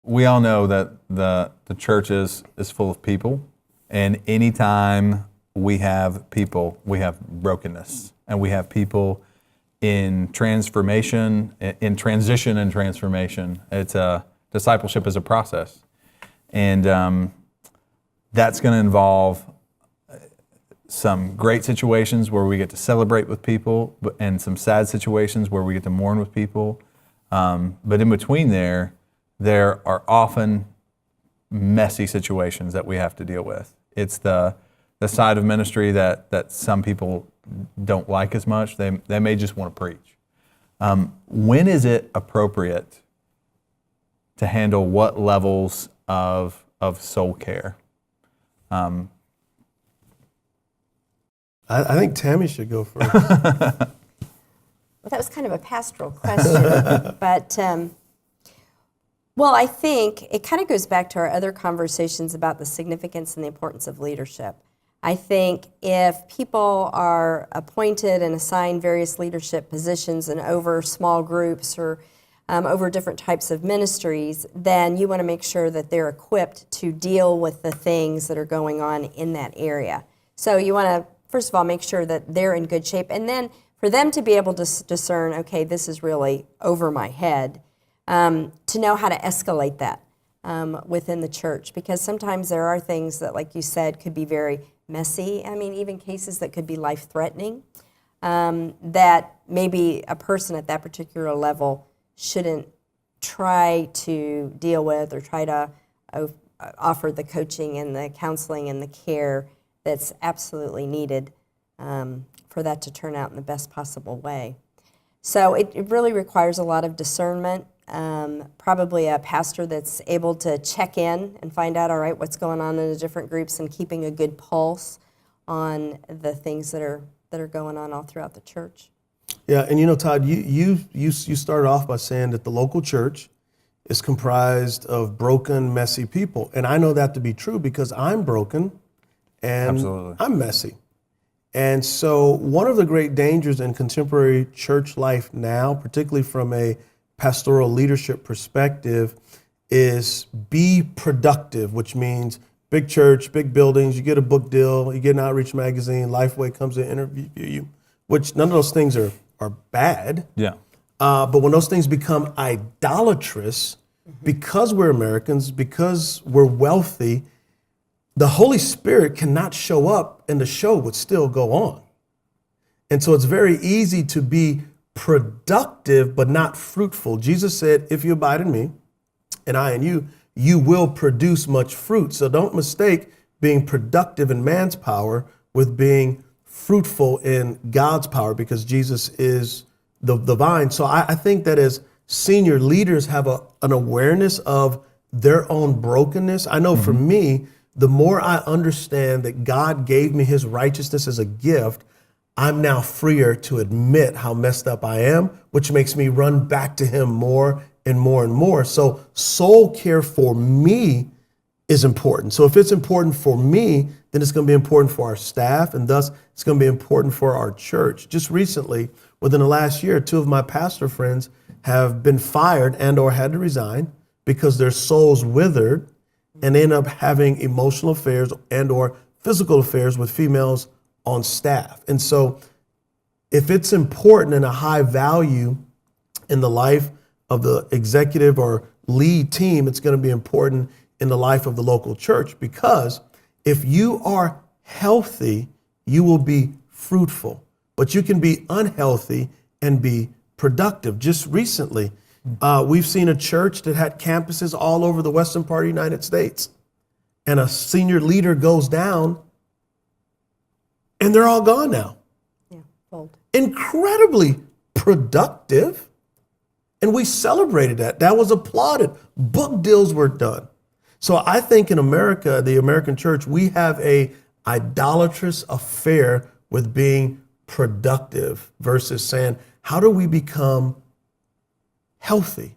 we all know that the church is full of people, and anytime we have people, we have brokenness, and we have people in transformation, in transition and transformation. Discipleship is a process, and that's going to involve some great situations where we get to celebrate with people, and some sad situations where we get to mourn with people. But in between there are often messy situations that we have to deal with. It's the side of ministry that some people don't like as much. They may just want to preach. When is it appropriate to handle what levels of soul care? I think Tammy should go first. Well, that was kind of a pastoral question, but well, I think it kind of goes back to our other conversations about the significance and the importance of leadership. I think if people are appointed and assigned various leadership positions and over small groups or over different types of ministries, then you want to make sure that they're equipped to deal with the things that are going on in that area. So you want to, first of all, make sure that they're in good shape, and then for them to be able to discern, okay, this is really over my head, to know how to escalate that within the church, because sometimes there are things that, like you said, could be very messy. I mean, even cases that could be life-threatening, that maybe a person at that particular level shouldn't try to deal with or try to offer the coaching and the counseling and the care that's absolutely needed for that to turn out in the best possible way. So it really requires a lot of discernment, probably a pastor that's able to check in and find out, all right, what's going on in the different groups, and keeping a good pulse on the things that are going on all throughout the church. Yeah, and you know, Todd, you started off by saying that the local church is comprised of broken, messy people. And I know that to be true because I'm broken and Absolutely. I'm messy. And so one of the great dangers in contemporary church life now, particularly from a pastoral leadership perspective, is be productive, which means big church, big buildings, you get a book deal, you get an outreach magazine, LifeWay comes to interview you, which none of those things are bad. Yeah. But when those things become idolatrous, because we're Americans, because we're wealthy, the Holy Spirit cannot show up and the show would still go on. And so it's very easy to be productive but not fruitful. Jesus said, if you abide in me and I in you, you will produce much fruit. So don't mistake being productive in man's power with being fruitful in God's power, because Jesus is the vine. So I think that as senior leaders have an awareness of their own brokenness. I know for me, the more I understand that God gave me his righteousness as a gift, I'm now freer to admit how messed up I am, which makes me run back to him more and more and more. So soul care for me is important. So if it's important for me, then it's going to be important for our staff, and thus it's going to be important for our church. Just recently, within the last year, 2 of my pastor friends have been fired and or had to resign because their souls withered and end up having emotional affairs and or physical affairs with females on staff. And so if it's important and a high value in the life of the executive or lead team, it's going to be important in the life of the local church, because if you are healthy, you will be fruitful, but you can be unhealthy and be productive. Just recently, we've seen a church that had campuses all over the western part of the United States, and a senior leader goes down and they're all gone now. Yeah, bold. Incredibly productive. And we celebrated that. That was applauded. Book deals were done. So I think in America, the American church, we have a idolatrous affair with being productive versus saying, how do we become healthy?